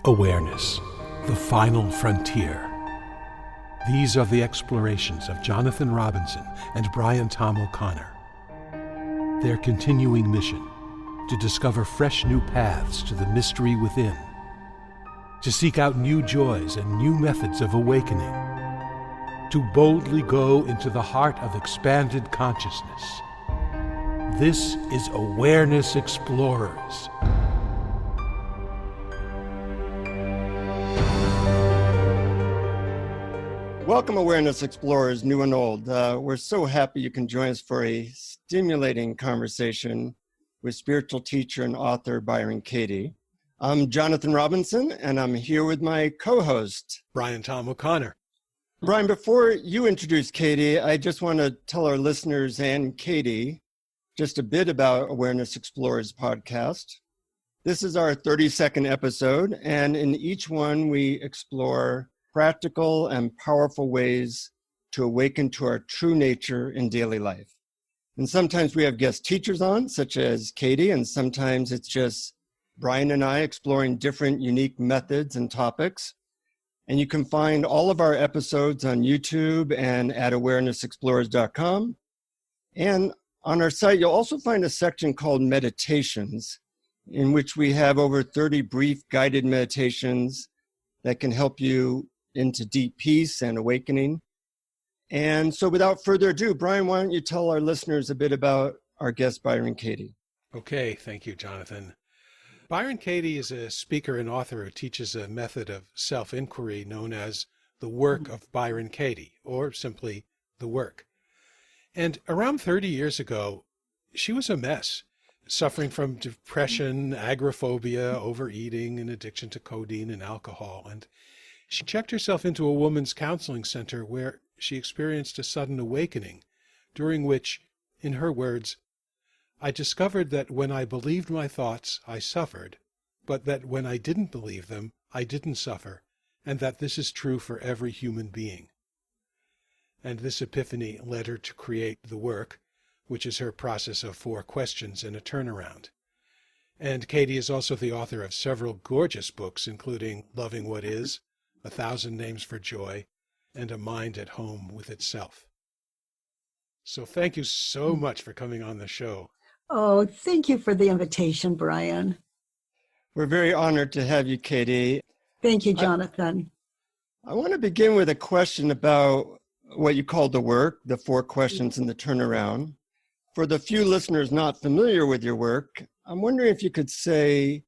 Awareness, the final frontier. These are the explorations of Jonathan Robinson and Brian Tom O'Connor. Their continuing mission, to discover fresh new paths to the mystery within, to seek out new joys and new methods of awakening, to boldly go into the heart of expanded consciousness. This is Awareness Explorers. Welcome, Awareness Explorers, new and old. We're so happy you can join us for a stimulating conversation with spiritual teacher and author Byron Katie. I'm Jonathan Robinson, and I'm here with my co-host, Brian Tom O'Connor. Brian, before you introduce Katie, I just want to tell our listeners and Katie just a bit about Awareness Explorers podcast. This is our 32nd episode, and in each one we explore practical and powerful ways to awaken to our true nature in daily life. And sometimes we have guest teachers on, such as Katie, and sometimes it's just Brian and I exploring different unique methods and topics. And you can find all of our episodes on YouTube and at awarenessexplorers.com. And on our site, you'll also find a section called Meditations, in which we have over 30 brief guided meditations that can help you into deep peace and awakening. And so without further ado, Brian, why don't you tell our listeners a bit about our guest, Byron Katie? Okay, thank you, Jonathan. Byron Katie is a speaker and author who teaches a method of self-inquiry known as the Work of Byron Katie, or simply the Work. And around 30 years ago, she was a mess, suffering from depression, agoraphobia, overeating, and addiction to codeine and alcohol. And she checked herself into a woman's counseling center where she experienced a sudden awakening, during which, in her words, I discovered that when I believed my thoughts, I suffered, but that when I didn't believe them, I didn't suffer, and that this is true for every human being. And this epiphany led her to create the Work, which is her process of 4 questions and a turnaround. And Katie is also the author of several gorgeous books, including Loving What Is, 1,000 Names for Joy, and A Mind at Home with Itself. So thank you so much for coming on the show. Oh, thank you for the invitation, Brian. We're very honored to have you, Katie. Thank you, Jonathan. I want to begin with a question about what you call the Work, the 4 questions and the turnaround. For the few listeners not familiar with your work, I'm wondering if you could say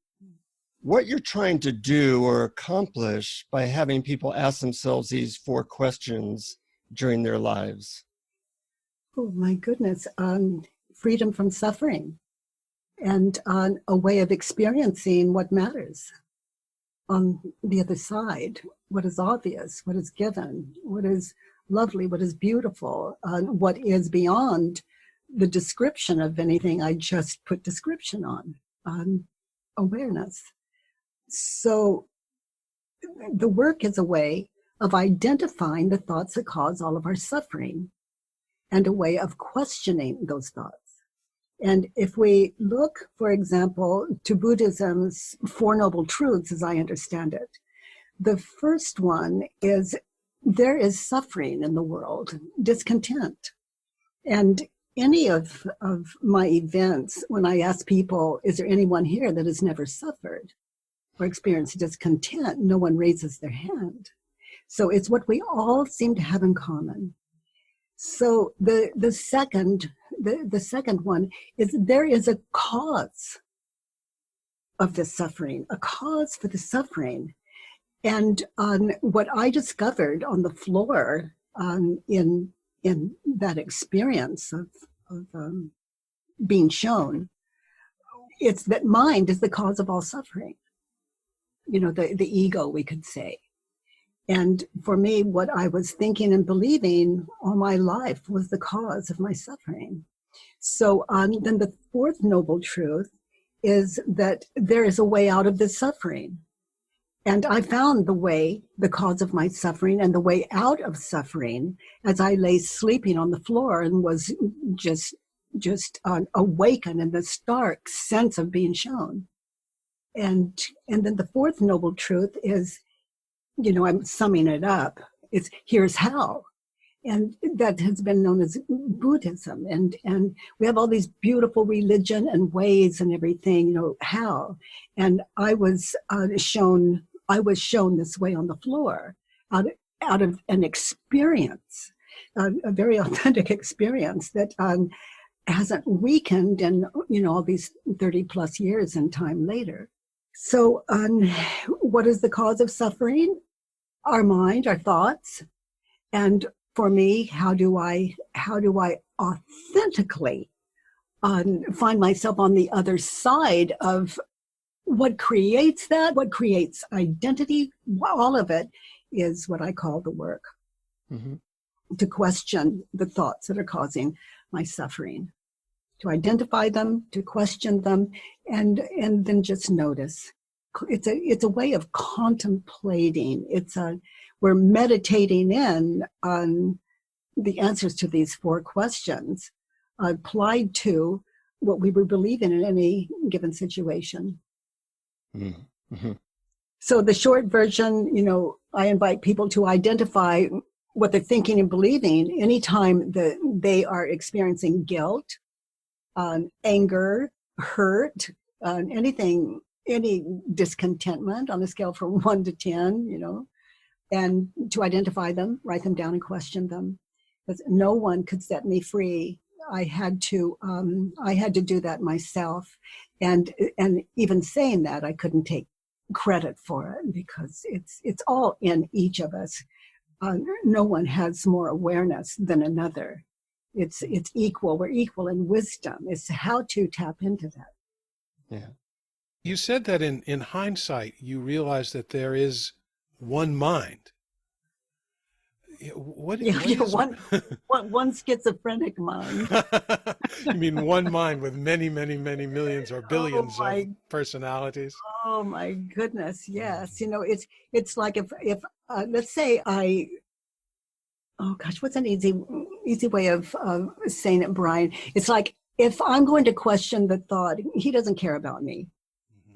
what you're trying to do or accomplish by having people ask themselves these 4 questions during their lives. Oh, my goodness. Freedom from suffering and a way of experiencing what matters on the other side, what is obvious, what is given, what is lovely, what is beautiful, what is beyond the description of anything I just put description on awareness. So the Work is a way of identifying the thoughts that cause all of our suffering and a way of questioning those thoughts. And if we look, for example, to Buddhism's 4 Noble Truths, as I understand it, the first one is there is suffering in the world, discontent. And any of my events, when I ask people, is there anyone here that has never suffered or experienced discontent, no one raises their hand. So it's what we all seem to have in common. So the second one is there is a cause of the suffering, a cause for the suffering. And what I discovered on the floor in that experience of being shown, it's that mind is the cause of all suffering. You know, the ego, we could say. And for me, what I was thinking and believing all my life was the cause of my suffering. So then the 4th Noble Truth is that there is a way out of this suffering. And I found the way, the cause of my suffering and the way out of suffering as I lay sleeping on the floor and was just awakened in the stark sense of being shown. And then the fourth noble truth is, I'm summing it up. It's here's how. And that has been known as Buddhism. And we have all these beautiful religion and ways and everything, how. And I was shown this way on the floor out of an experience, a very authentic experience that hasn't weakened in, all these 30 plus years and time later. So what is the cause of suffering? Our mind, our thoughts. And for me, how do I authentically find myself on the other side of what creates that, what creates identity? All of it is what I call the work. Mm-hmm. To question the thoughts that are causing my suffering, to identify them, to question them, and then just notice. It's a way of contemplating. We're meditating in on the answers to these four questions applied to what we were believing in any given situation. Mm-hmm. So the short version, I invite people to identify what they're thinking and believing anytime that they are experiencing guilt, anger, hurt, anything, any discontentment on a scale from 1 to 10, and to identify them, write them down and question them. Because no one could set me free. I had to do that myself. And even saying that, I couldn't take credit for it because it's all in each of us. No one has more awareness than another. It's equal. We're equal in wisdom. It's how to tap into that. Yeah. You said that in hindsight, you realized that there is one mind. What is one schizophrenic mind. You mean one mind with many, many, many millions or billions of personalities? Oh my goodness, yes. It's like if let's say what's an easy way of saying it, Brian? It's like if I'm going to question the thought, he doesn't care about me.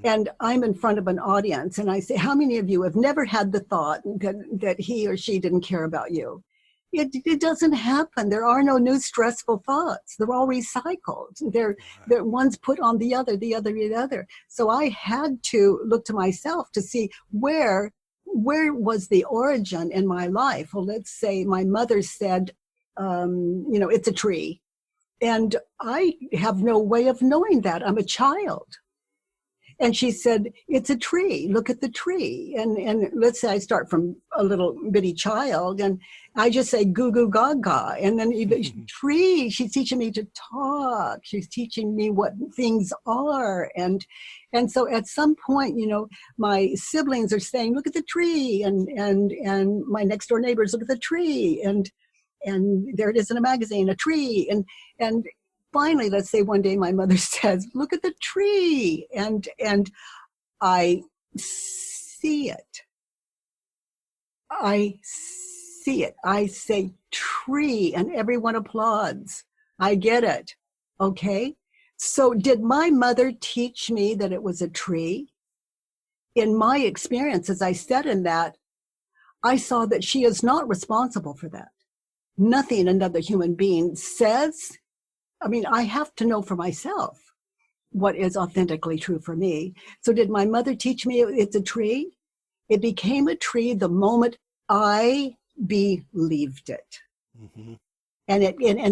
And I'm in front of an audience and I say, how many of you have never had the thought that he or she didn't care about you? It doesn't happen. There are no new stressful thoughts. They're all recycled. They're one's put on the other. So I had to look to myself to see where was the origin in my life. Well, let's say my mother said, it's a tree. And I have no way of knowing that. I'm a child. And she said, it's a tree. Look at the tree. And let's say I start from a little bitty child and I just say goo goo gaga. And then tree, she's teaching me to talk. She's teaching me what things are. And so at some point, my siblings are saying, look at the tree. And my next door neighbors, look at the tree. And there it is in a magazine, a tree. And finally, let's say one day my mother says, look at the tree. And I see it. I say tree and everyone applauds. I get it. Okay. So did my mother teach me that it was a tree? In my experience, as I said in that, I saw that she is not responsible for that. Nothing another human being says. I have to know for myself what is authentically true for me. So did my mother teach me it's a tree? It became a tree the moment I believed it. Mm-hmm. And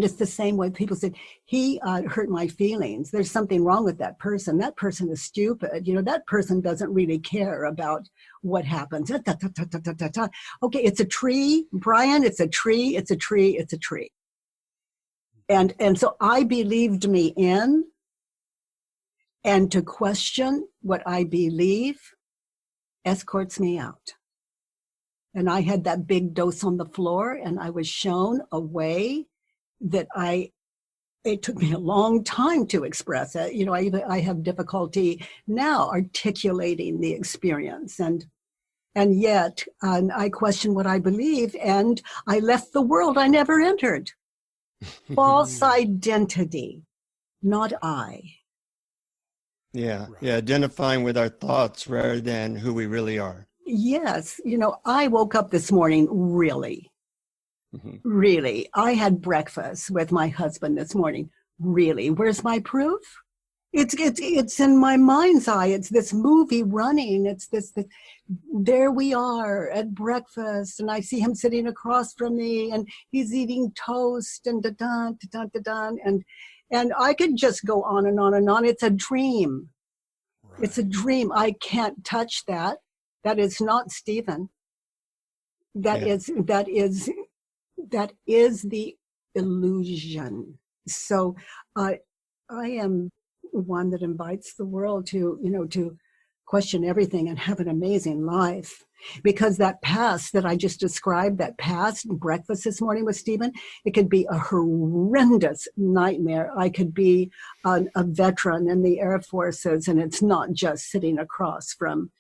it's the same way people said, he hurt my feelings. There's something wrong with that person. That person is stupid. That person doesn't really care about what happens. Okay, it's a tree, Brian, it's a tree, it's a tree, it's a tree. And so I believed me in, and to question what I believe escorts me out. And I had that big dose on the floor, and I was shown a way that it took me a long time to express it. I have difficulty now articulating the experience, and yet I question what I believe, and I left the world I never entered. False identity, not I. Yeah. Right. Yeah. Identifying with our thoughts rather than who we really are. Yes. I woke up this morning Mm-hmm. really. I had breakfast with my husband this morning. Really. Where's my proof? It's in my mind's eye. It's this movie running. It's this there we are at breakfast, and I see him sitting across from me, and he's eating toast, and da-dun, da-dun, da-dun, and I could just go on and on and on. It's a dream. Right. It's a dream. I can't touch that. That is not Stephen. That Yeah. is the illusion. So I am one that invites the world to question everything and have an amazing life. Because that past that I just described, that past breakfast this morning with Stephen, it could be a horrendous nightmare. I could be a veteran in the Air Forces, and it's not just sitting across from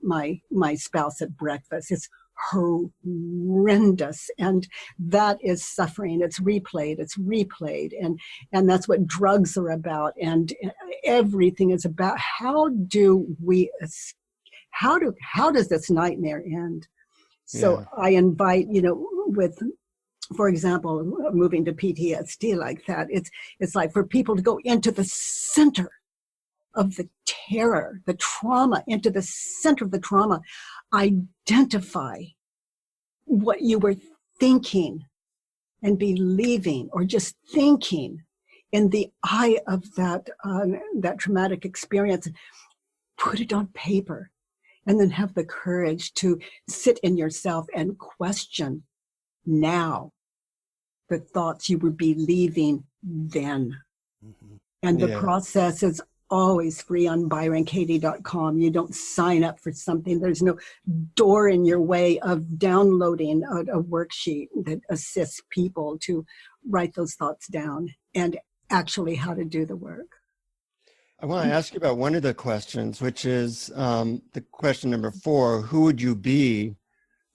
my spouse at breakfast. It's horrendous, and that is suffering. It's replayed, and that's what drugs are about, and everything is about. How does this nightmare end? So Yeah. I invite, with, for example, moving to PTSD like that, it's like for people to go into the center of the terror, the trauma, into the center of the trauma. Identify what you were thinking and believing, or just thinking in the eye of that traumatic experience. Put it on paper, and then have the courage to sit in yourself and question now the thoughts you were believing then. Mm-hmm. And the Yeah. process is always free on byronkatie.com. You don't sign up for something. There's no door in your way of downloading a worksheet that assists people to write those thoughts down and actually how to do the work. I want to ask you about one of the questions, which is the question number 4. Who would you be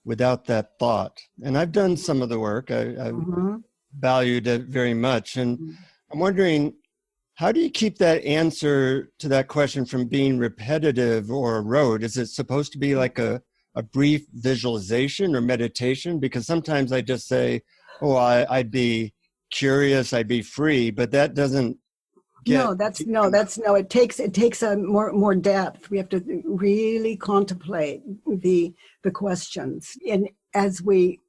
without that thought? And I've done some of the work. I've valued it very much. And I'm wondering, how do you keep that answer to that question from being repetitive or rote? Is it supposed to be like a brief visualization or meditation? Because sometimes I just say, oh, I'd be curious, I'd be free, but that doesn't get... It takes a more depth. We have to really contemplate the questions. And as we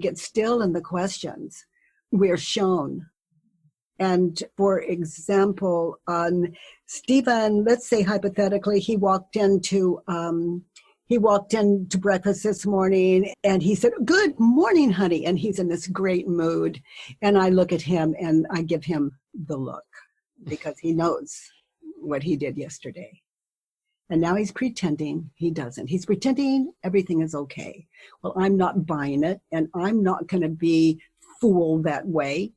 get still in the questions, we're shown. And for example, Stephen, let's say hypothetically, he walked into breakfast this morning, and he said, "Good morning, honey." And he's in this great mood. And I look at him and I give him the look, because he knows what he did yesterday. And now he's pretending he doesn't. He's pretending everything is okay. Well, I'm not buying it, and I'm not going to be fooled that way.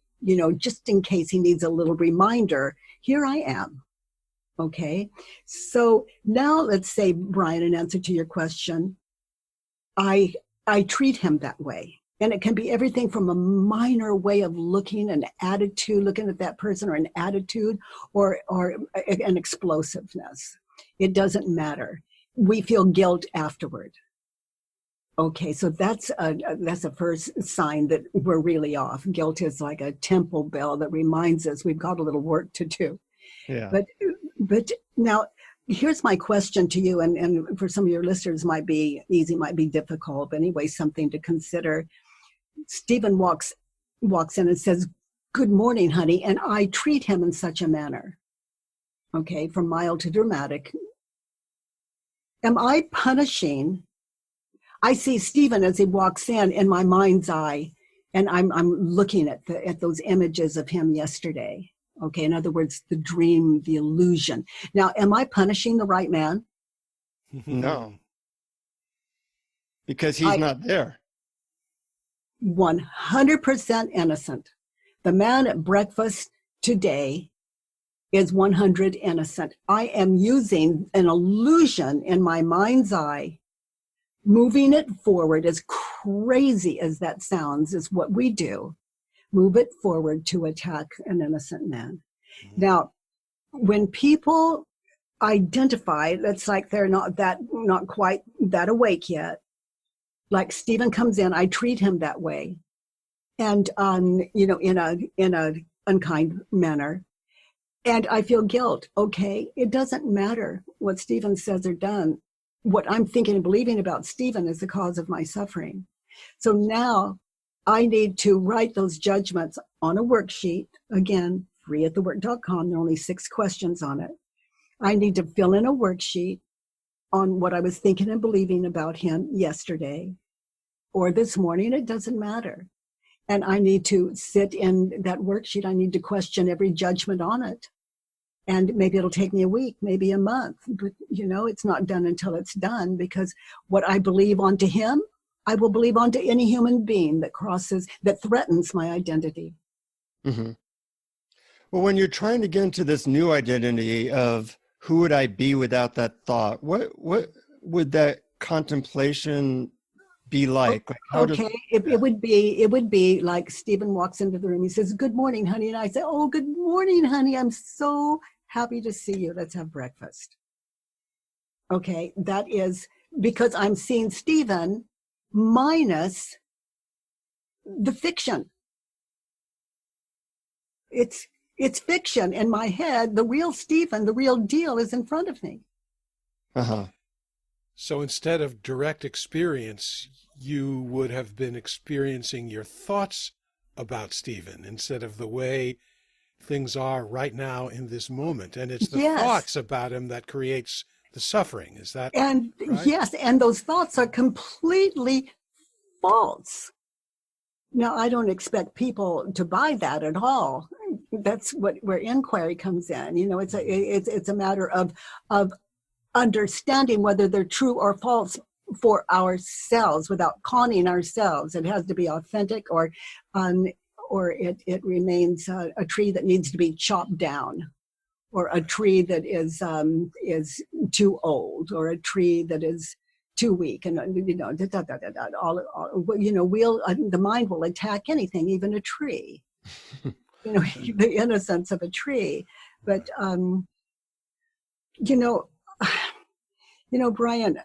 Just in case he needs a little reminder, here I am. Okay. So now let's say, Brian, in answer to your question, I treat him that way. And it can be everything from a minor way of looking, an attitude, looking at that person, or an attitude, or an explosiveness. It doesn't matter. We feel guilt afterward. Okay, so that's a first sign that we're really off. Guilt is like a temple bell that reminds us we've got a little work to do. Yeah. But now, here's my question to you, and for some of your listeners might be easy, might be difficult, but anyway, something to consider. Stephen walks in and says, "Good morning, honey," and I treat him in such a manner. Okay, from mild to dramatic. Am I punishing? I see Stephen as he walks in my mind's eye, and I'm looking at those images of him yesterday. Okay, in other words, the dream, the illusion. Now, am I punishing the right man? No, because he's not there. 100% innocent. The man at breakfast today is 100% innocent. I am using an illusion in my mind's eye, moving it forward. As crazy as that sounds, is what we do. Move it forward to attack an innocent man. Now, when people identify, it's like they're not quite that awake yet. Like Stephen comes in, I treat him that way. And, in a unkind manner. And I feel guilt. Okay, it doesn't matter what Stephen says or done. What I'm thinking and believing about Stephen is the cause of my suffering. So now I need to write those judgments on a worksheet, again, free at thework.com. There are only 6 questions on it. I need to fill in a worksheet on what I was thinking and believing about him yesterday or this morning. It doesn't matter. And I need to sit in that worksheet. I need to question every judgment on it. And maybe it'll take me a week, maybe a month. But, it's not done until it's done, because what I believe onto him, I will believe onto any human being that threatens my identity. Mm-hmm. Well, when you're trying to get into this new identity of who would I be without that thought, what would that contemplation be like? It would be like Stephen walks into the room. He says, "Good morning, honey." And I say, "Oh, good morning, honey. I'm so happy to see you. Let's have breakfast." Okay, that is because I'm seeing Stephen minus the fiction. It's fiction in my head. The real Stephen, the real deal is in front of me. Uh-huh. So instead of direct experience, you would have been experiencing your thoughts about Stephen instead of the way things are right now in this moment. And it's the thoughts about him that creates the suffering. Is that right? Yes, and those thoughts are completely false. Now, I don't expect people to buy that at all. That's where inquiry comes in. It's a matter of understanding whether they're true or false for ourselves without conning ourselves. It has to be authentic, or it remains a tree that needs to be chopped down, or a tree that is too old, or a tree that is too weak, and the mind will attack anything, even a tree. The innocence of a tree, but Brian,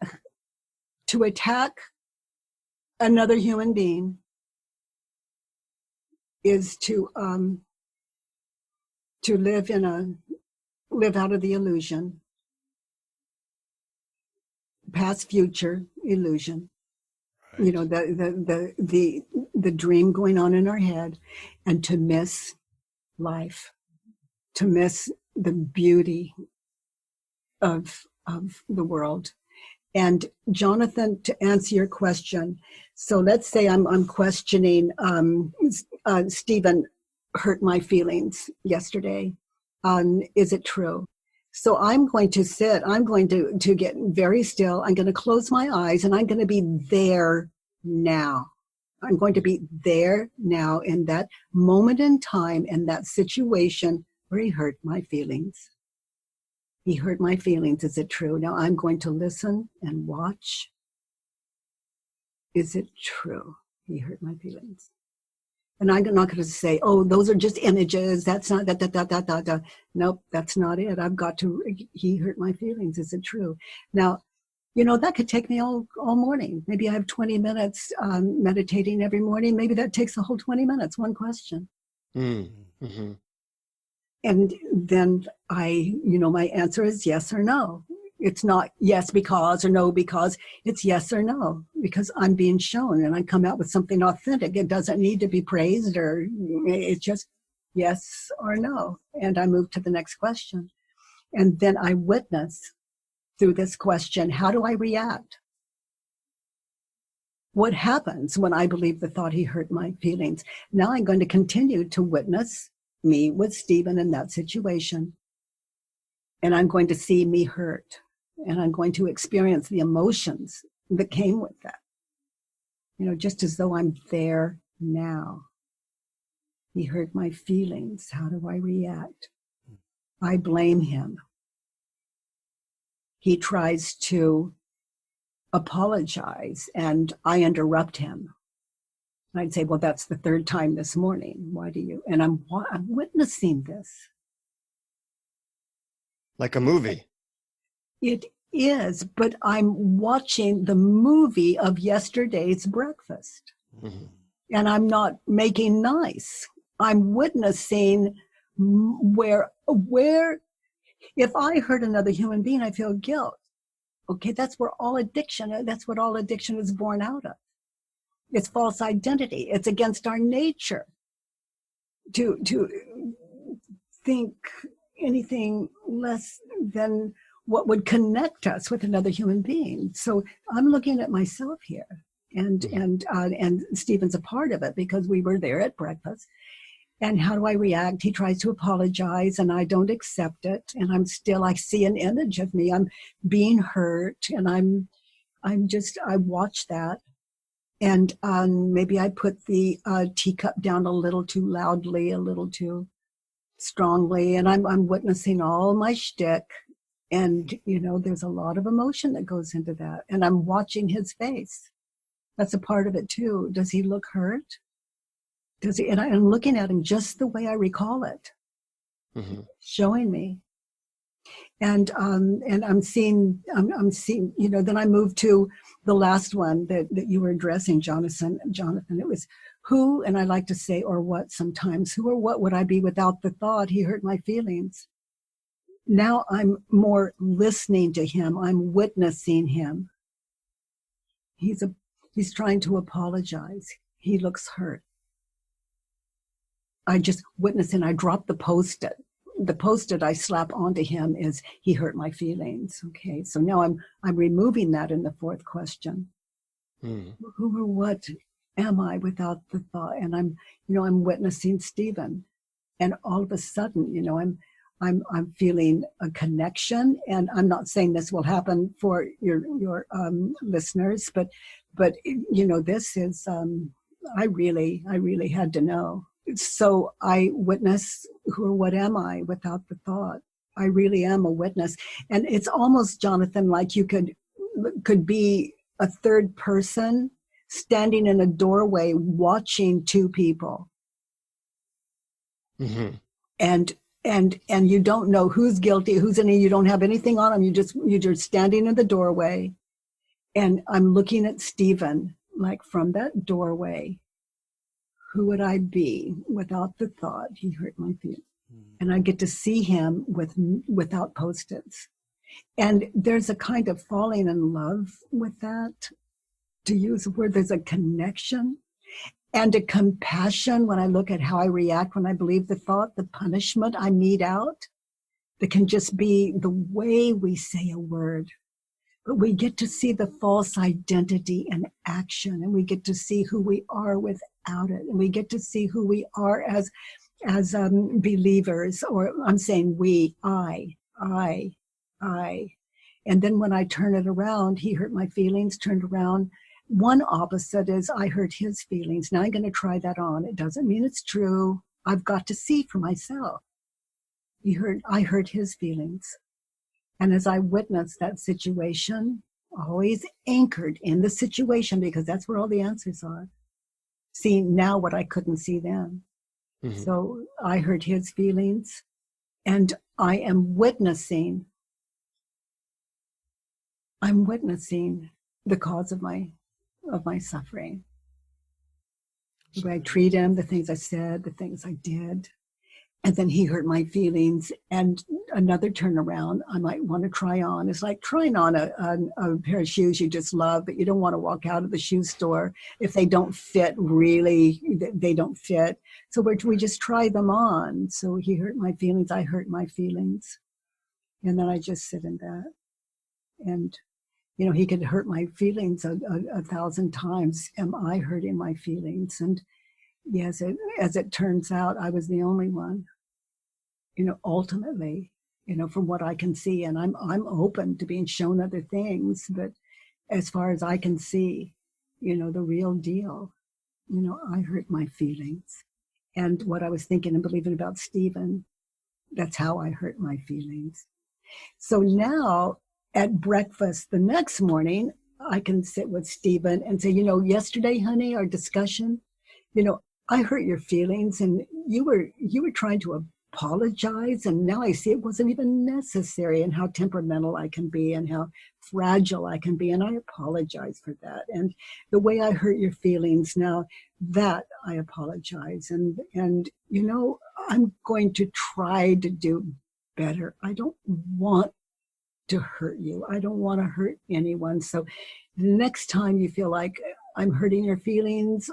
to attack another human being is to live out of the illusion, past future illusion. Right. The dream going on in our head, and to miss life, to miss the beauty of the world. And Jonathan, to answer your question, so let's say I'm questioning Stephen hurt my feelings yesterday. Is it true? So I'm going to get very still. I'm going to close my eyes, and I'm going to be there now. I'm going to be there now in that moment in time, in that situation where he hurt my feelings. He hurt my feelings. Is it true? Now I'm going to listen and watch. Is it true? He hurt my feelings. And I'm not going to say, "Oh, those are just images. That's not that. Nope, that's not it. He hurt my feelings. Is it true?" Now, that could take me all morning. Maybe I have 20 minutes meditating every morning. Maybe that takes the whole 20 minutes, one question. Mm-hmm. And then my answer is yes or no. It's not yes because or no because. It's yes or no because I'm being shown, and I come out with something authentic. It doesn't need to be praised, or it's just yes or no. And I move to the next question. And then I witness through this question, how do I react? What happens when I believe the thought he hurt my feelings? Now I'm going to continue to witness me with Stephen in that situation. And I'm going to see me hurt. And I'm going to experience the emotions that came with that. Just as though I'm there now. He hurt my feelings. How do I react? I blame him. He tries to apologize, and I interrupt him. I'd say, "Well, that's the 3rd time this morning. Why do you?" And I'm witnessing this. Like a movie. It is, but I'm watching the movie of yesterday's breakfast. Mm-hmm. And I'm not making nice. I'm witnessing where if I hurt another human being, I feel guilt. Okay, that's what all addiction is born out of. It's false identity. It's against our nature to think anything less than what would connect us with another human being. So I'm looking at myself here, and Stephen's a part of it because we were there at breakfast. And how do I react? He tries to apologize, and I don't accept it. And I see an image of me. I'm being hurt, and I watch that. And maybe I put the teacup down a little too loudly, a little too strongly, and I'm witnessing all my shtick. And, there's a lot of emotion that goes into that. And I'm watching his face. That's a part of it too. Does he look hurt? Does he? And I'm looking at him just the way I recall it, showing me. And I'm seeing, then I moved to the last one that you were addressing, Jonathan. It was who, and I like to say, or what sometimes, who or what would I be without the thought he hurt my feelings? Now I'm more listening to him. I'm witnessing him. He's trying to apologize. He looks hurt. I just witness, and I drop the Post-it. The Post-it I slap onto him is he hurt my feelings. Okay, so now I'm removing that in the fourth question. Who or what am I without the thought? And I'm witnessing Stephen, and all of a sudden, I'm feeling a connection. And I'm not saying this will happen for your listeners, but this is I really had to know. So I witness who or what am I without the thought. I really am a witness. And it's almost, Jonathan, like you could be a third person standing in a doorway watching two people. Mm-hmm. And you don't know who's guilty, you don't have anything on them. You're just standing in the doorway. And I'm looking at Stephen, like from that doorway. Who would I be without the thought he hurt my feelings? And I get to see him without Post-its. And there's a kind of falling in love with that, to use a word. There's a connection and a compassion when I look at how I react when I believe the thought, the punishment I mete out. That can just be the way we say a word. But we get to see the false identity in action, and we get to see who we are without it, and we get to see who we are as believers, or I'm saying we, I. And then when I turn it around, he hurt my feelings, turned around. One opposite is I hurt his feelings. Now I'm going to try that on. It doesn't mean it's true. I've got to see for myself. I hurt his feelings. And as I witnessed that situation, always anchored in the situation, because that's where all the answers are. Seeing now what I couldn't see then. Mm-hmm. So I hurt his feelings, and I am witnessing. I'm witnessing the cause of my suffering. The way I treat him, the things I said, the things I did. And then he hurt my feelings. And another turnaround I might want to try on is like trying on a pair of shoes you just love, but you don't want to walk out of the shoe store if they don't fit really, they don't fit. So we just try them on. So he hurt my feelings, I hurt my feelings. And then I just sit in that. And, he could hurt my feelings a 1,000 times. Am I hurting my feelings? And yes, as it turns out, I was the only one, ultimately, from what I can see. And I'm open to being shown other things, but as far as I can see, the real deal, I hurt my feelings. And what I was thinking and believing about Stephen, that's how I hurt my feelings. So now at breakfast the next morning, I can sit with Stephen and say, yesterday, honey, our discussion, I hurt your feelings, and you were trying to apologize. And now I see it wasn't even necessary, and how temperamental I can be and how fragile I can be. And I apologize for that. And the way I hurt your feelings now, that I apologize. And I'm going to try to do better. I don't want to hurt you. I don't want to hurt anyone. So the next time you feel like I'm hurting your feelings,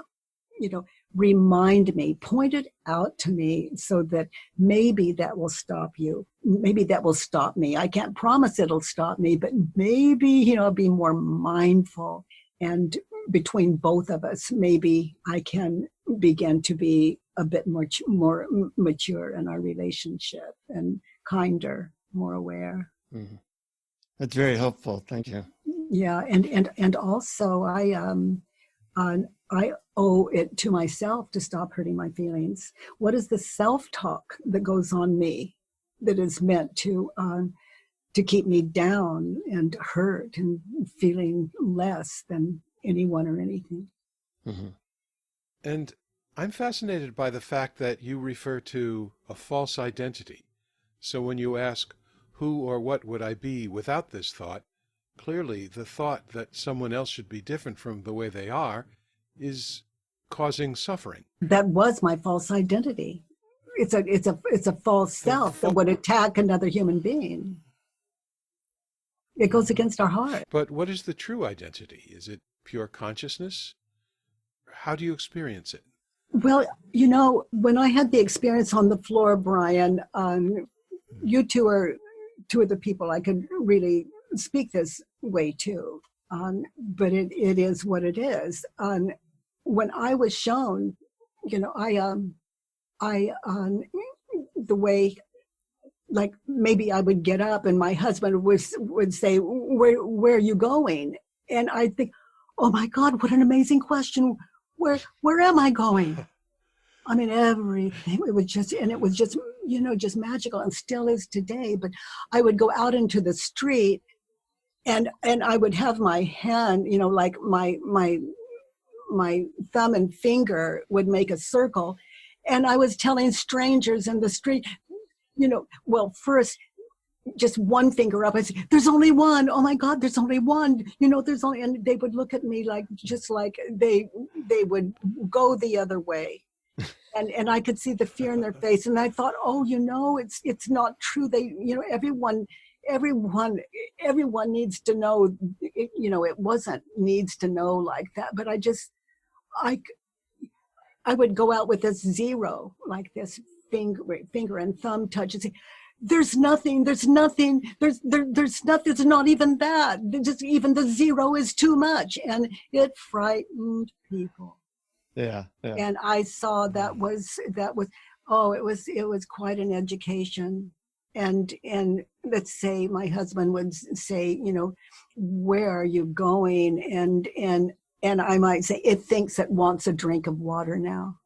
remind me, point it out to me, so that maybe that will stop you. Maybe that will stop me. I can't promise it'll stop me, but maybe, I'll be more mindful. And between both of us, maybe I can begin to be a bit more mature in our relationship, and kinder, more aware. Mm-hmm. That's very helpful. Thank you. Yeah, and also I owe it to myself to stop hurting my feelings. What is the self-talk that goes on me that is meant to keep me down and hurt and feeling less than anyone or anything? Mm-hmm. And I'm fascinated by the fact that you refer to a false identity. So when you ask, who or what would I be without this thought? Clearly, the thought that someone else should be different from the way they are is causing suffering. That was my false identity. It's a false self that would attack another human being. It goes against our heart. But what is the true identity? Is it pure consciousness? How do you experience it? Well, when I had the experience on the floor, Brian, you two are two of the people I could really speak this way to. But it is what it is. When I was shown, the way, like, maybe I would get up and my husband would say, where are you going? And I think, oh my God, what an amazing question. Where am I going? I mean, everything. It was just just magical, and still is today. But I would go out into the street, and I would have my hand, like my thumb and finger would make a circle, and I was telling strangers in the street, well, first, just one finger up. I say, there's only one. Oh my God, there's only one. There's only, and they would look at me just like they would go the other way. And I could see the fear in their face. And I thought, oh, it's not true. They, everyone needs to know, it wasn't needs to know like that. But I would go out with this zero, like this finger and thumb touch, and say, there's nothing, there's nothing, there's nothing, it's not even that. Just even the zero is too much. And it frightened people. Yeah. And I saw that was it was quite an education. And let's say my husband would say, where are you going? And I might say, it thinks it wants a drink of water now.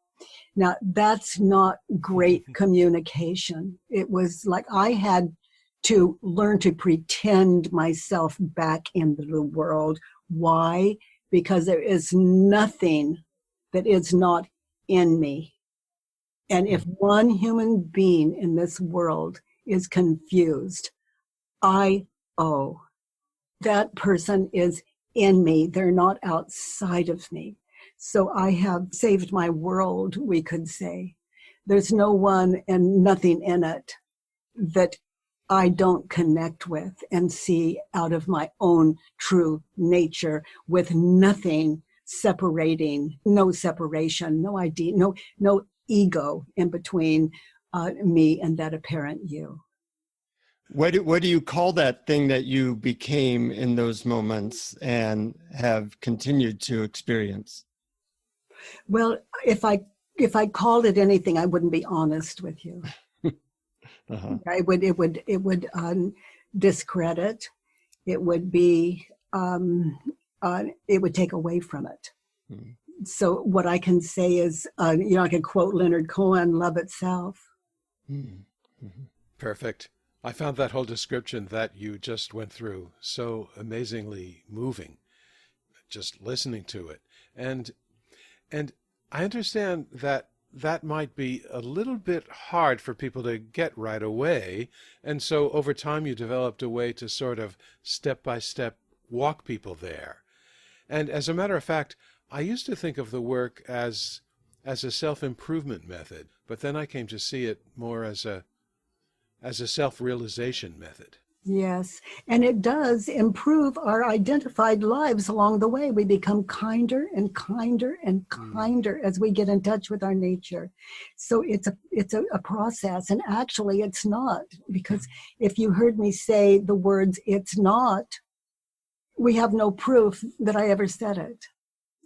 Now, that's not great communication. It was like I had to learn to pretend myself back into the world. Why? Because there is nothing that is not in me. And if one human being in this world is confused, that person is in me. They're not outside of me. So I have saved my world, we could say. There's no one and nothing in it that I don't connect with and see out of my own true nature, with nothing separating, no separation, no idea, no ego in between me and that apparent you. What do you call that thing that you became in those moments and have continued to experience? Well, if I called it anything, I wouldn't be honest with you. Uh-huh. It would discredit. It would be. It would take away from it. Mm-hmm. So what I can say is, I can quote Leonard Cohen, "Love itself." Mm-hmm. Perfect. I found that whole description that you just went through so amazingly moving, just listening to it. And I understand that that might be a little bit hard for people to get right away. And so over time you developed a way to sort of step by step walk people there. And as a matter of fact, I used to think of the work as a self-improvement method, but then I came to see it more as a self-realization method. Yes, and it does improve our identified lives along the way. We become kinder and kinder and kinder as we get in touch with our nature. So it's a process, and actually it's not, because if you heard me say the words "it's not," we have no proof that I ever said it.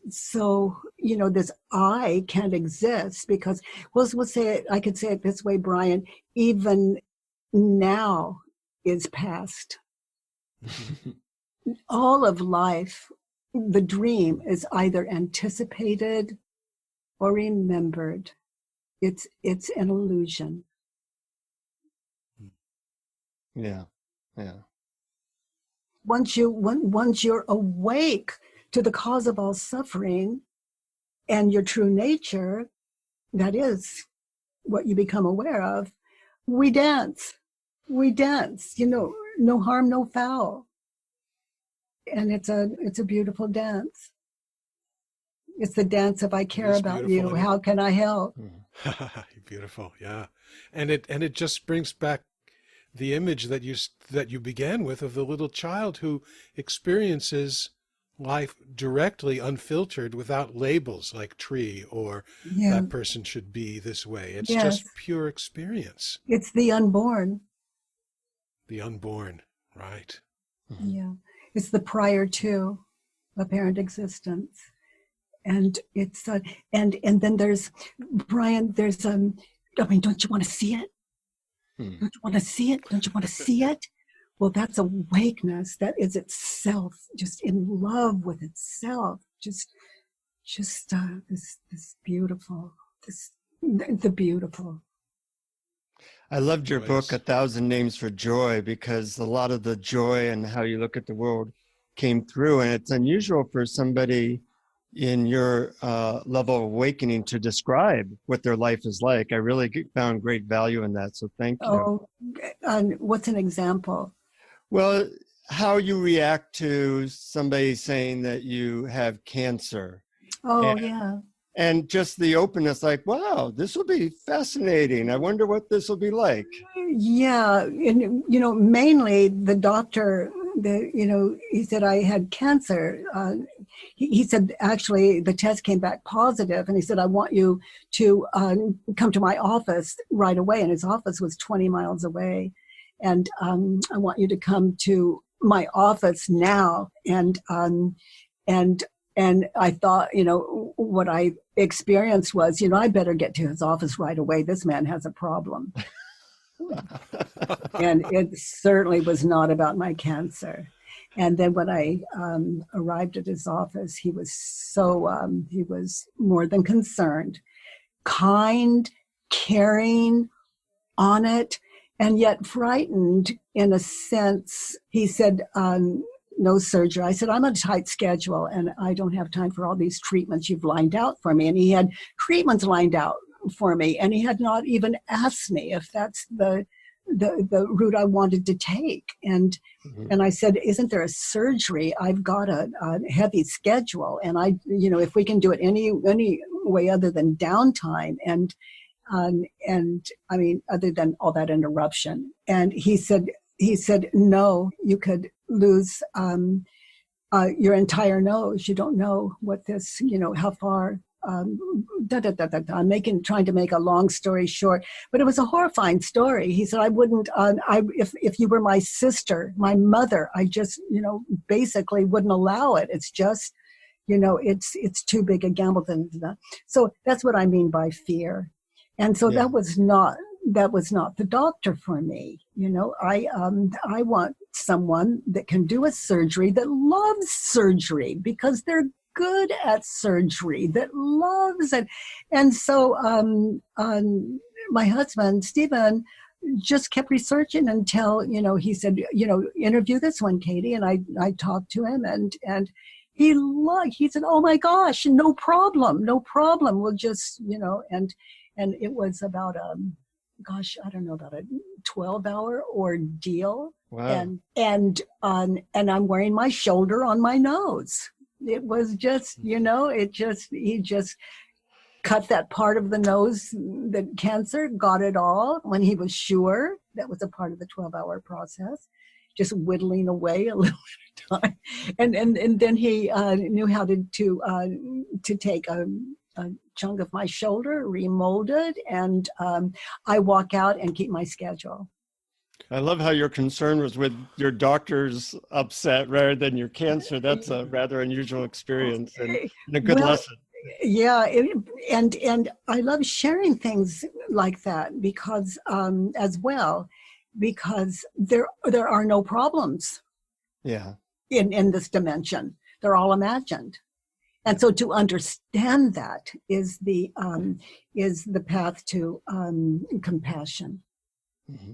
So, this I can't exist because, we'll say it, I could say it this way, Brian, even now is past. All of life, the dream is either anticipated or remembered. It's an illusion. Yeah. Once you're awake to the cause of all suffering and your true nature, that is what you become aware of, we dance, no harm, no foul. And it's a beautiful dance. It's the dance of I care about you. How can I help? Beautiful. Yeah. And it just brings back the image that you began with of the little child who experiences life directly, unfiltered, without labels like tree or that person should be this way. It's just pure experience. It's the unborn. The unborn, right. Yeah. It's the prior to apparent existence. And it's and then there's, Brian, don't you want to see it? Don't you want to see it? Don't you want to see it? Well, that's awakeness. That is itself, just in love with itself. Just this beautiful, the beautiful. I loved your book, 1,000 Names for Joy, because a lot of the joy and how you look at the world came through. And it's unusual for somebody in your level of awakening to describe what their life is like. I really found great value in that. So thank you. Oh, and what's an example? Well, how you react to somebody saying that you have cancer. Oh, yeah. And just the openness, like, wow, this will be fascinating. I wonder what this will be like. Yeah. And, mainly the doctor, he said I had cancer. He said, actually, the test came back positive. And he said, I want you to come to my office right away. And his office was 20 miles away. And I want you to come to my office now. And I thought, what I experienced was, I better get to his office right away. This man has a problem. And it certainly was not about my cancer. And then when I arrived at his office, he was he was more than concerned, kind, caring, on it, and yet frightened in a sense. He said, no surgery. I said, I'm on a tight schedule and I don't have time for all these treatments you've lined out for me. And he had treatments lined out for me, and he had not even asked me if that's the route I wanted to take. And and I said, isn't there a surgery? I've got a heavy schedule, and if we can do it any way other than downtime and I mean, other than all that interruption. And he said, no, you could lose your entire nose. You don't know what this, how far. I'm trying to make a long story short, but it was a horrifying story. He said, I wouldn't, if you were my sister, my mother, I just, basically wouldn't allow it. It's just, it's too big a gamble. So that's what I mean by fear. And so that was not the doctor for me. I want someone that can do a surgery, that loves surgery, because they're good at surgery, that loves it. And so my husband, Stephen, just kept researching until, he said, interview this one, Katie. And I talked to him, and he said, oh my gosh, no problem. We'll just, and it was about I don't know, about a 12-hour ordeal. Wow. And I'm wearing my shoulder on my nose. It was just, he just cut that part of the nose, the cancer, got it all when he was sure. That was a part of the 12-hour process, just whittling away a little at a time. And then he knew how to take a chunk of my shoulder, remold it, and I walk out and keep my schedule. I love how your concern was with your doctor's upset rather than your cancer. That's a rather unusual experience and a good lesson. Yeah, and I love sharing things like that because as well, because there are no problems. Yeah. In this dimension, they're all imagined, and so to understand that is the path to compassion. Mm-hmm.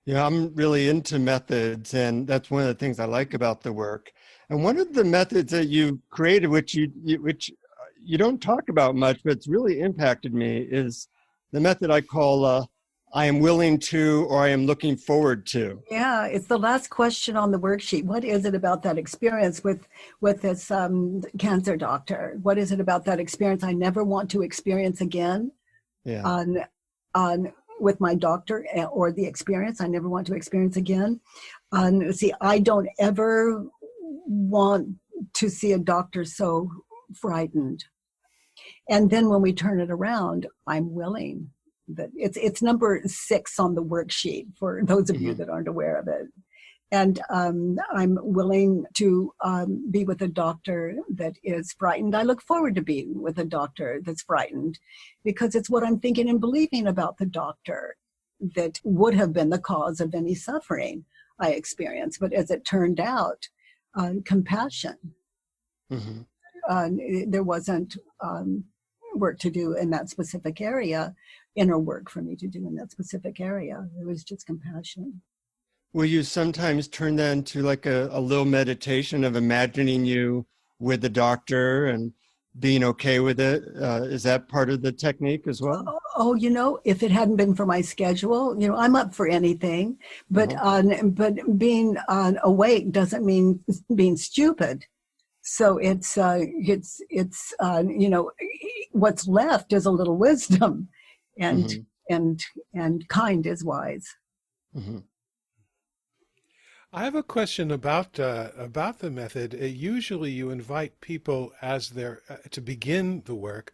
Yeah, I'm really into methods, and that's one of the things I like about the work. And one of the methods that you created, which you don't talk about much, but it's really impacted me, is the method I call I am willing to, or I am looking forward to. Yeah, it's the last question on the worksheet. What is it about that experience with this cancer doctor? What is it about that experience I never want to experience again? Yeah. On with my doctor, or the experience I never want to experience again. See, I don't ever want to see a doctor so frightened. And then when we turn it around, I'm willing. That it's number 6 on the worksheet for those of you that aren't aware of it. And I'm willing to be with a doctor that is frightened. I look forward to being with a doctor that's frightened because it's what I'm thinking and believing about the doctor that would have been the cause of any suffering I experienced. But as it turned out, compassion. There wasn't work to do in that specific area, inner work for me to do in that specific area. It was just compassion. Will you sometimes turn that into like a little meditation of imagining you with the doctor and being okay with it? Is that part of the technique as well? Oh, if it hadn't been for my schedule, I'm up for anything. But but being awake doesn't mean being stupid. So it's what's left is a little wisdom, and kind is wise. Mm-hmm. I have a question about the method. Usually, you invite people as to begin the work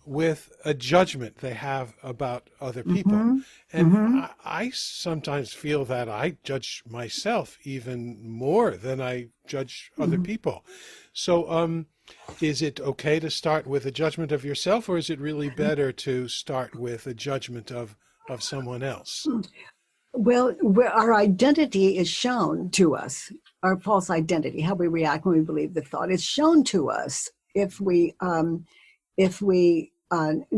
with a judgment they have about other people, and I sometimes feel that I judge myself even more than I judge other people. So, is it okay to start with a judgment of yourself, or is it really better to start with a judgment of someone else? Well, our identity is shown to us. Our false identity, how we react when we believe the thought, is shown to us if we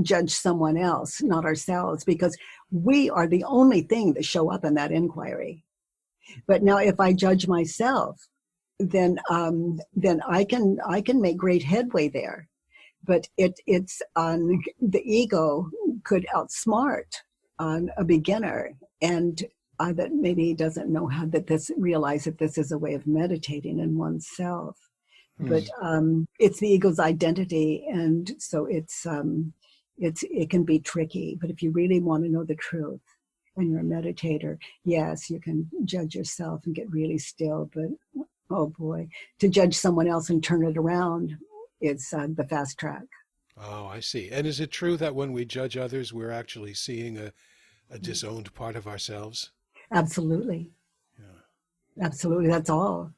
judge someone else, not ourselves, because we are the only thing that show up in that inquiry. But now, if I judge myself, then I can make great headway there. But it's the ego could outsmart a beginner, and that maybe doesn't know how realize that this is a way of meditating in oneself. But it's the ego's identity, and so it can be tricky. But if you really want to know the truth, and you're a meditator, yes, you can judge yourself and get really still. But oh boy, to judge someone else and turn it around, it's the fast track. Oh, I see. And is it true that when we judge others, we're actually seeing a disowned part of ourselves? Absolutely. Yeah. Absolutely. That's all.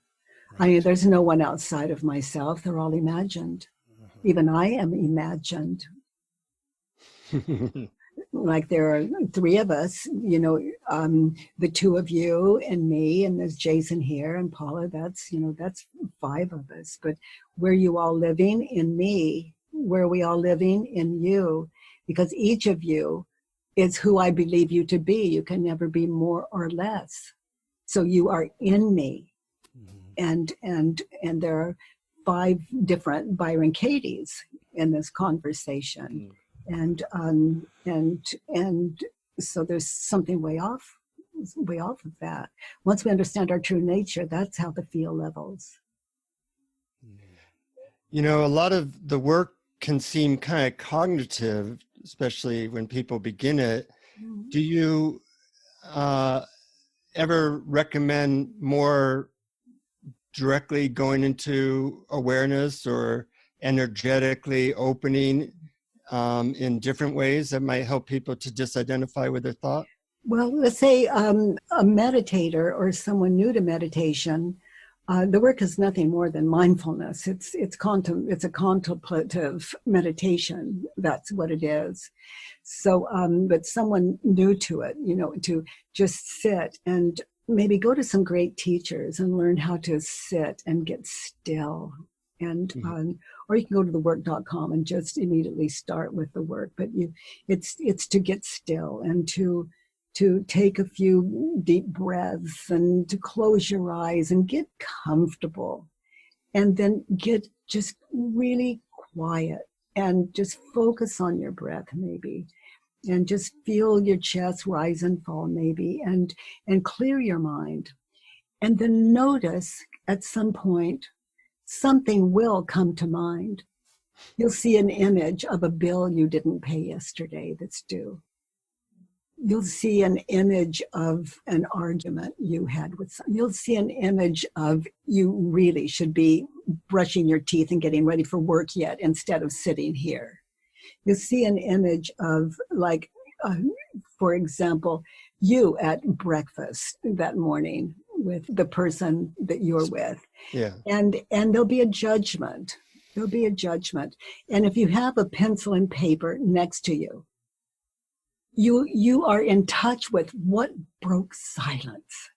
Right. I mean, there's no one outside of myself. They're all imagined. Even I am imagined. Like there are 3 of us, the 2 of you and me, and there's Jason here and Paula. That's 5 of us. But where you all living in me, where are we all living in you? Because each of you is who I believe you to be. You can never be more or less. So you are in me. and there are 5 different Byron Katies in this conversation, and so there's something way off of that. Once we understand our true nature, that's how the feel levels. You know, a lot of the work can seem kind of cognitive, especially when people begin it. Do you ever recommend more directly going into awareness or energetically opening in different ways that might help people to disidentify with their thought? Well, let's say a meditator or someone new to meditation, the work is nothing more than mindfulness. It's a contemplative meditation. That's what it is. So, but someone new to it, to just sit and maybe go to some great teachers and learn how to sit and get still. And or you can go to thework.com and just immediately start with the work. But it's to get still and to take a few deep breaths and to close your eyes and get comfortable, and then get just really quiet and just focus on your breath maybe, and just feel your chest rise and fall maybe, and clear your mind. And then notice at some point something will come to mind. You'll see an image of a bill you didn't pay yesterday that's due. You'll see an image of an argument you had with someone. You'll see an image of you really should be brushing your teeth and getting ready for work yet instead of sitting here. You'll see an image of, like, for example, you at breakfast that morning with the person that you're with. Yeah. And there'll be a judgment. There'll be a judgment. And if you have a pencil and paper next to you, you are in touch with what broke silence.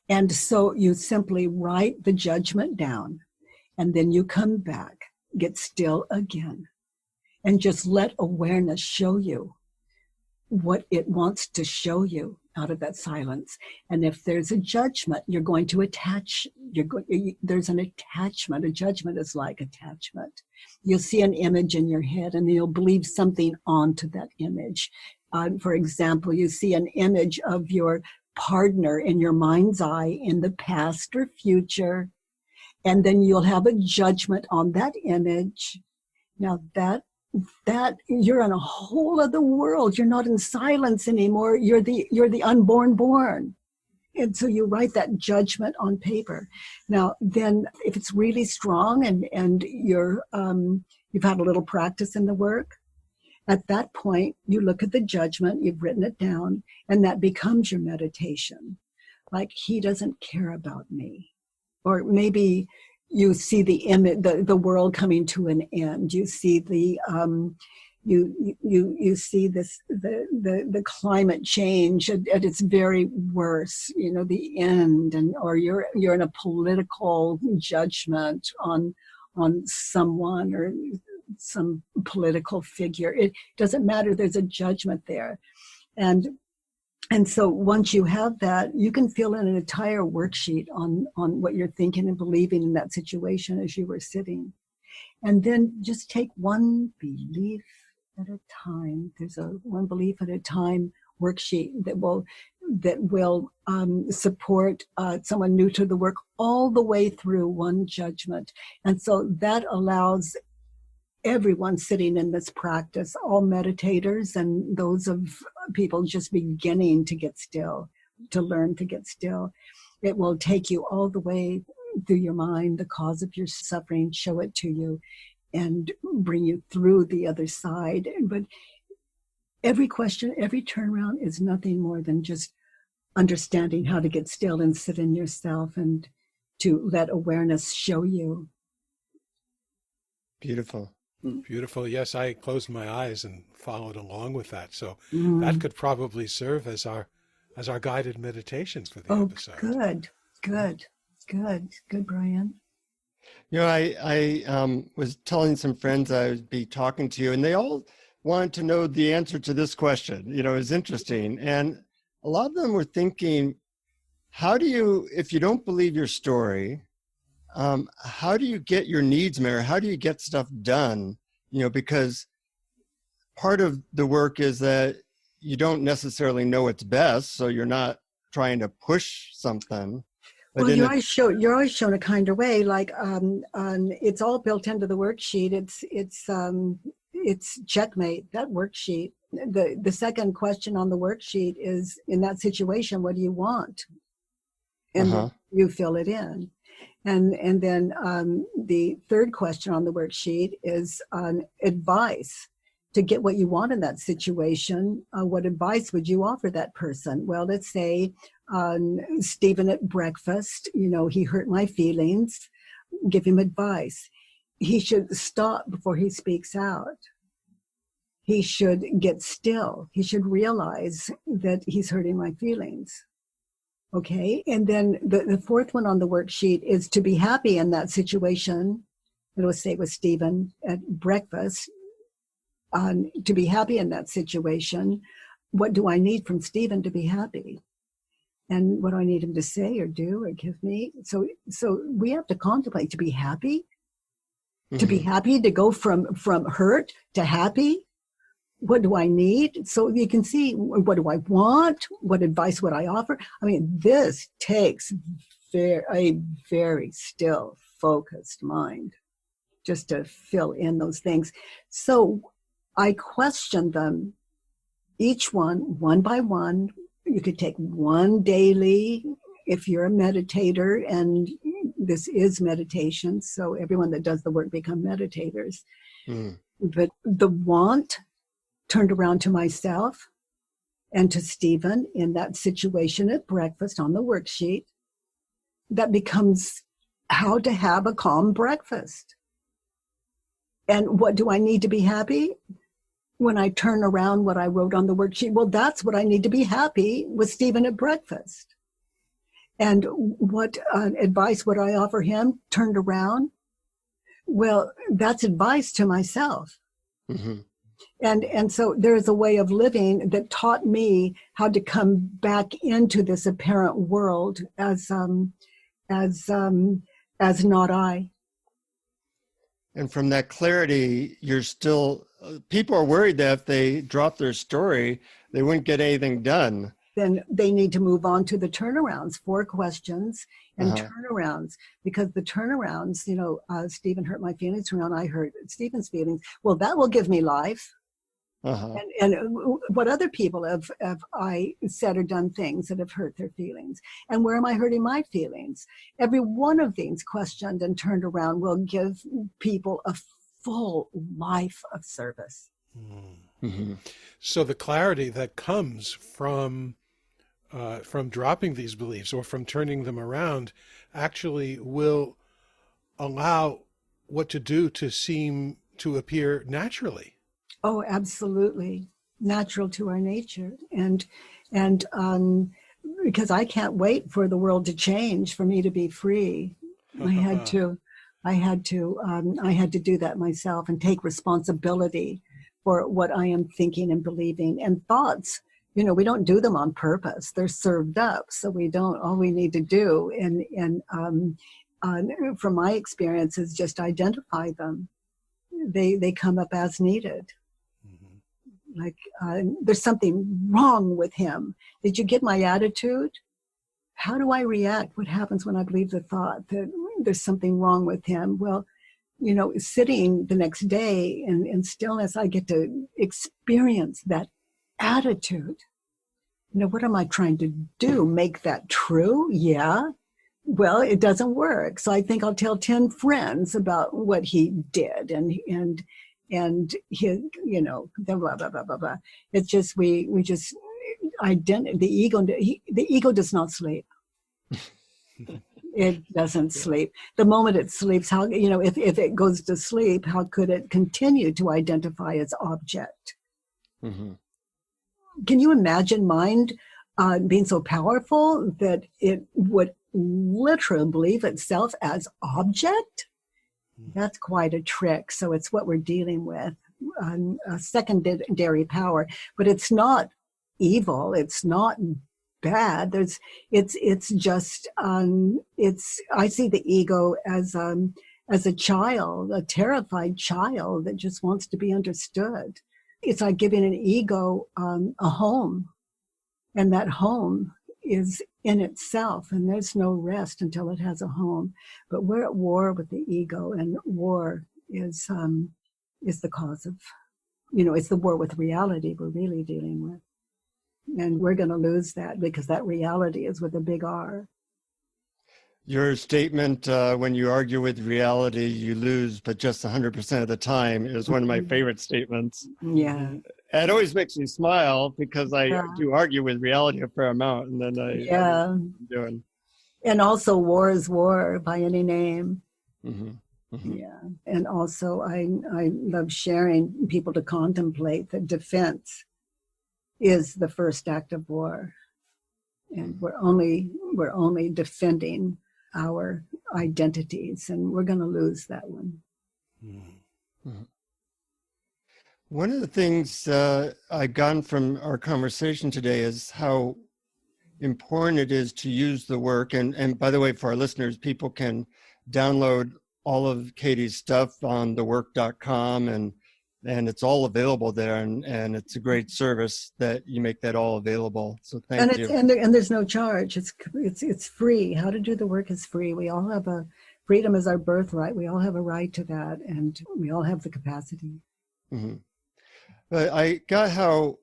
And so you simply write the judgment down, and then you come back, get still again, and just let awareness show you what it wants to show you out of that silence. And if there's a judgment, you're going to attach. There's an attachment. A judgment is like attachment. You'll see an image in your head, and you'll believe something onto that image. For example, you see an image of your partner in your mind's eye in the past or future, and then you'll have a judgment on that image. Now that you're in a whole other world. You're not in silence anymore. You're the unborn born. And so you write that judgment on paper. Now, then if it's really strong and you've had a little practice in the work, at that point, you look at the judgment, you've written it down, and that becomes your meditation. Like, he doesn't care about me. Or maybe you see the image, the world coming to an end. You see you see this the climate change at its very worst. The end, or you're in a political judgment on someone or some political figure. It doesn't matter. There's a judgment there, and so once you have that, you can fill in an entire worksheet on what you're thinking and believing in that situation as you were sitting. And then just take one belief at a time. There's a one belief at a time worksheet that will support someone new to the work all the way through one judgment. And so that allows everyone sitting in this practice, all meditators and those of people just beginning to get still, to learn to get still. It will take you all the way through your mind, the cause of your suffering, show it to you, and bring you through the other side. But every question, every turnaround is nothing more than just understanding how to get still and sit in yourself and to let awareness show you. Beautiful. Beautiful. Yes, I closed my eyes and followed along with that. So that could probably serve as our guided meditation for the episode. Good, Brian. I was telling some friends I would be talking to you, and they all wanted to know the answer to this question. It was interesting. And a lot of them were thinking, how do you, if you don't believe your story, how do you get your needs met? Or how do you get stuff done? You know, because part of the work is that you don't necessarily know what's best, so you're not trying to push something. But well, you're always shown a kinder way. Like it's all built into the worksheet. It's checkmate, that worksheet. The second question on the worksheet is, in that situation, what do you want? And then you fill it in. And then the third question on the worksheet is advice. To get what you want in that situation, what advice would you offer that person? Well, let's say Stephen at breakfast, you know, he hurt my feelings. Give him advice. He should stop before he speaks out. He should get still. He should realize that he's hurting my feelings. Okay, and then the fourth one on the worksheet is to be happy in that situation. It'll say it was Stephen at breakfast. To be happy in that situation, what do I need from Stephen to be happy? And what do I need him to say or do or give me? So we have to contemplate to be happy, to be happy, to go from hurt to happy. What do I need? So you can see, what do I want? What advice would I offer? I mean, this takes a very still, focused mind just to fill in those things. So I question them, each one by one. You could take one daily if you're a meditator, and this is meditation, so everyone that does the work become meditators. But the want turned around to myself and to Stephen in that situation at breakfast on the worksheet, that becomes how to have a calm breakfast. And what do I need to be happy? When I turn around what I wrote on the worksheet, well, that's what I need to be happy with Stephen at breakfast. And what advice would I offer him turned around? Well, that's advice to myself. And so there's a way of living that taught me how to come back into this apparent world as not I. And from that clarity, you're still, people are worried that if they drop their story, they wouldn't get anything done. Then they need to move on to the turnarounds, 4 questions and turnarounds, because the turnarounds, you know, Stephen hurt my feelings, around I hurt Stephen's feelings. Well, that will give me life. And what other people have I said or done things that have hurt their feelings? And where am I hurting my feelings? Every one of these questioned and turned around will give people a full life of service. So the clarity that comes from dropping these beliefs or from turning them around actually will allow what to do to seem to appear naturally. Oh, absolutely. Natural to our nature. And because I can't wait for the world to change for me to be free. I had to do that myself and take responsibility for what I am thinking and believing. And thoughts, you know, we don't do them on purpose. They're served up. So we don't, all we need to do from my experience is just identify them. They come up as needed. Like, there's something wrong with him. Did you get my attitude? How do I react? What happens when I believe the thought that there's something wrong with him? Well, you know, sitting the next day in stillness, I get to experience that attitude. You know, what am I trying to do? Make that true? Yeah. Well, it doesn't work. So I think I'll tell 10 friends about what he did and his, you know, blah, blah, blah, blah, blah. It's just, we just, the ego does not sleep. It doesn't sleep. The moment it sleeps, how, you know, if it goes to sleep, how could it continue to identify its object? Can you imagine mind being so powerful that it would literally believe itself as object? That's quite a trick. So it's what we're dealing with, a secondary power. But it's not evil. It's not bad. It's just, I see the ego as a child, a terrified child that just wants to be understood. It's like giving an ego a home, and that home is in itself, and there's no rest until it has a home. But we're at war with the ego, and war is the cause of, it's the war with reality we're really dealing with. And we're going to lose that, because that reality is with a big R. Your statement, when you argue with reality, you lose, but just 100% of the time, is one of my favorite statements. Yeah. It always makes me smile, because I do argue with reality a fair amount, and then I'm doing. And also, war is war by any name. Mm-hmm. Mm-hmm. Yeah. And also, I love sharing people to contemplate that defense is the first act of war. And we're only defending our identities, and we're going to lose that one. Mm-hmm. One of the things I've gotten from our conversation today is how important it is to use the work. And by the way, for our listeners, people can download all of Katie's stuff on thework.com, and it's all available there. And it's a great service that you make that all available. So thank you. And there's no charge. It's free. How to do the work is free. We all have freedom is our birthright. We all have a right to that, and we all have the capacity. Mm-hmm. But I got how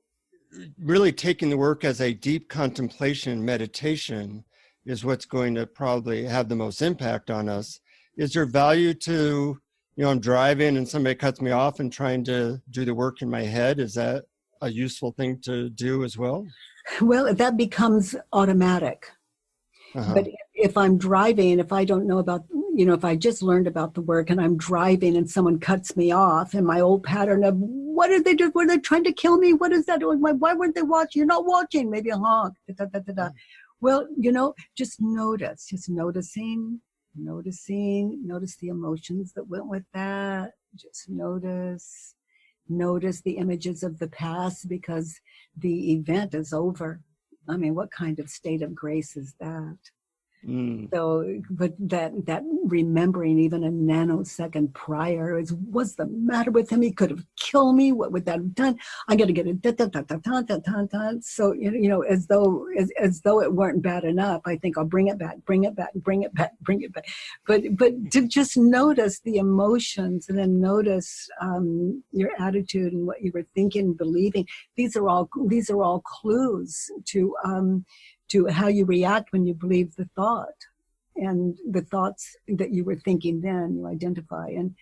really taking the work as a deep contemplation meditation is what's going to probably have the most impact on us. Is there value to, I'm driving and somebody cuts me off and trying to do the work in my head? Is that a useful thing to do as well? Well, that becomes automatic. Uh-huh. But if I'm driving, if I don't know about, if I just learned about the work and I'm driving and someone cuts me off, and my old pattern of, what did they do? Were they trying to kill me? What is that? Why weren't they watching? You're not watching. Maybe a honk. Da, da, da, da. Well, just notice, notice the emotions that went with that. Just notice the images of the past, because the event is over. I mean, what kind of state of grace is that? So, but that remembering even a nanosecond prior is, what's the matter with him? He could have killed me. What would that have done? I got to get it. So, as though it weren't bad enough, I think I'll bring it back. But to just notice the emotions, and then notice your attitude and what you were thinking, believing. These are all clues to how you react when you believe the thought, and the thoughts that you were thinking then you identify. And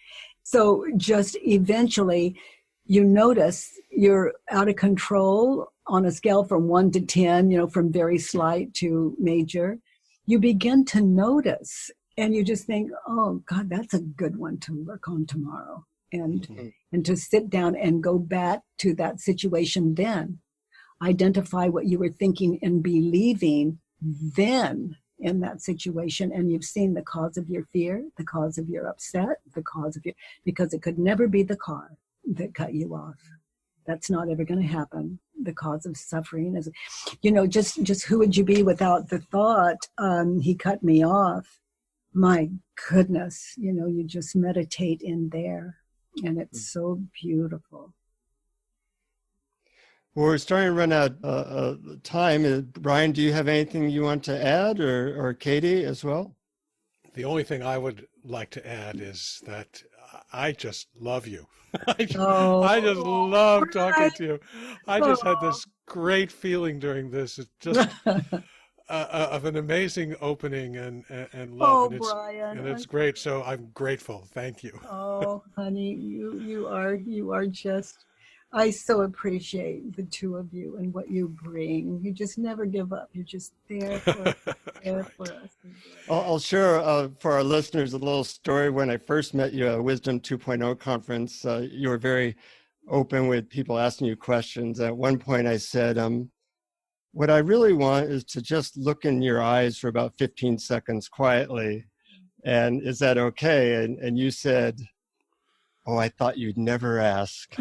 so just eventually you notice you're out of control on a scale from 1 to 10, from very slight to major. You begin to notice, and you just think, oh God, that's a good one to work on tomorrow. And to sit down and go back to that situation then. Identify what you were thinking and believing then in that situation, and you've seen the cause of your fear, the cause of your upset, because it could never be the car that cut you off. That's not ever going to happen. The cause of suffering is, just who would you be without the thought, he cut me off? My goodness, you just meditate in there, and it's so beautiful. Well, we're starting to run out of time. Brian, do you have anything you want to add, or Katie as well? The only thing I would like to add is that I just love you. I just love talking to you. I just had this great feeling during this. It's just of an amazing opening and love. Brian, it's great. So I'm grateful. Thank you. Oh, honey, you are just. I so appreciate the two of you and what you bring. You just never give up. You're just there for us. I'll share for our listeners a little story. When I first met you at Wisdom 2.0 conference, you were very open with people asking you questions. At one point I said, what I really want is to just look in your eyes for about 15 seconds quietly. And is that okay? And you said, oh, I thought you'd never ask.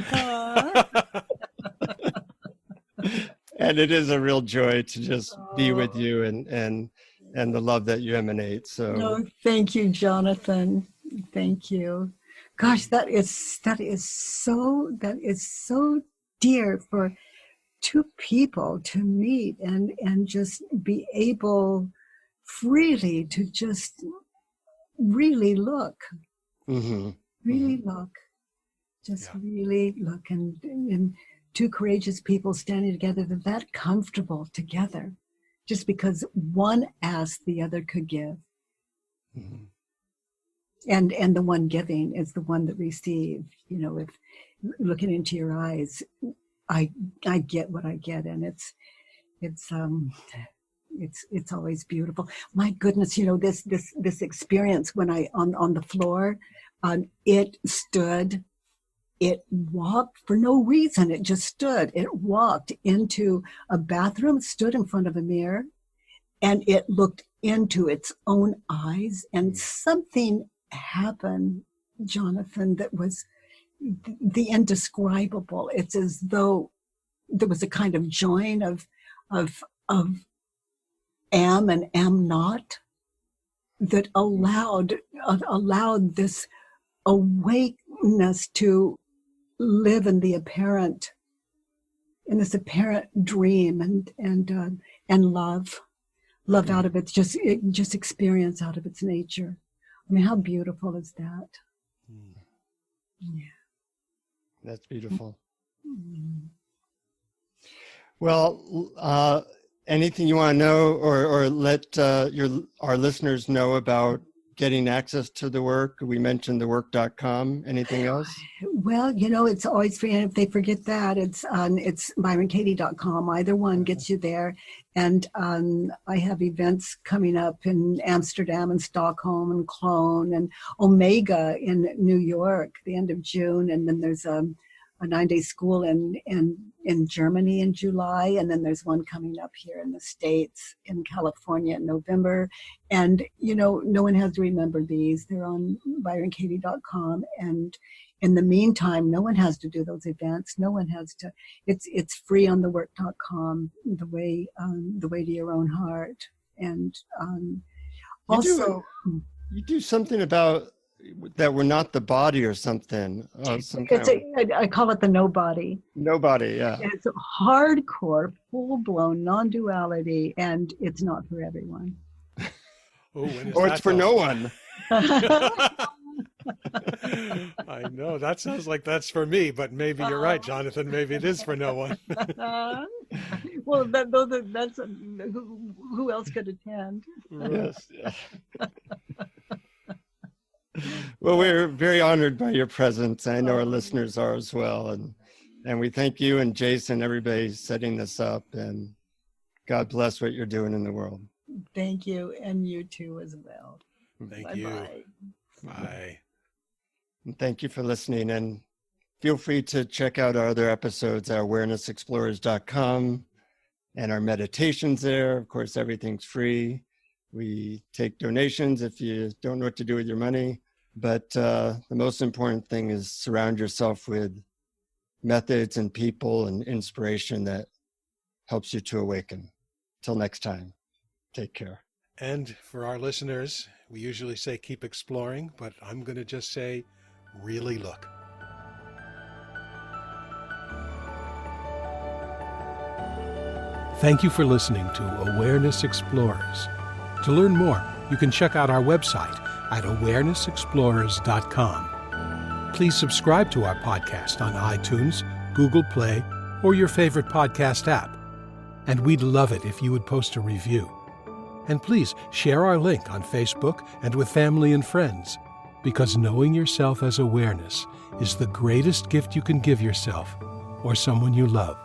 And it is a real joy to just be with you and the love that you emanate. So no, thank you, Jonathan. Thank you. Gosh, that is so dear for two people to meet and just be able freely to just really look, really look, just really look, and two courageous people standing together, that comfortable together, just because one asked, the other could give. And the one giving is the one that received. You know, if looking into your eyes, I get what I get, and it's always beautiful. My goodness, you know, this experience when I on the floor, it stood, it walked for no reason. It just stood. It walked into a bathroom, stood in front of a mirror, and it looked into its own eyes, and something happened, Jonathan, that was the indescribable. It's as though there was a kind of join of am and am not that allowed this awakeness to live in this apparent dream and love out of its just experience out of its nature. I mean, how beautiful is that? Yeah. That's beautiful. Well, anything you want to know or let our listeners know about getting access to the work? We mentioned thework.com. Anything else? Well, you know, it's always free. And if they forget that, it's byronkatie.com. Either one gets you there. And I have events coming up in Amsterdam and Stockholm and Cologne and Omega in New York, the end of June. And then there's a 9-day school in Germany in July, and then there's one coming up here in the States in California in November. And you know, no one has to remember these. They're on byronkatie.com, and in the meantime, no one has to do those events. No one has to. It's free on thework.com. The way to your own heart, and also you do something about that we're not the body or something. I call it the nobody. Nobody, yeah. It's hardcore, full-blown non-duality, and it's not for everyone. Or it's for no one. I know, that sounds like that's for me, but maybe you're right, Jonathan. Maybe it is for no one. Well, that's who else could attend? Yes. Well, we're very honored by your presence. I know our listeners are as well. And we thank you and Jason, everybody setting this up. And God bless what you're doing in the world. Thank you. And you too as well. Thank you. Bye. And thank you for listening. And feel free to check out our other episodes at awarenessexplorers.com and our meditations there. Of course, everything's free. We take donations if you don't know what to do with your money. But the most important thing is surround yourself with methods and people and inspiration that helps you to awaken. Till next time, take care. And for our listeners, we usually say keep exploring, but I'm going to just say really look. Thank you for listening to Awareness Explorers. To learn more, you can check out our website at awarenessexplorers.com. Please subscribe to our podcast on iTunes, Google Play, or your favorite podcast app. And we'd love it if you would post a review. And please share our link on Facebook and with family and friends, because knowing yourself as awareness is the greatest gift you can give yourself or someone you love.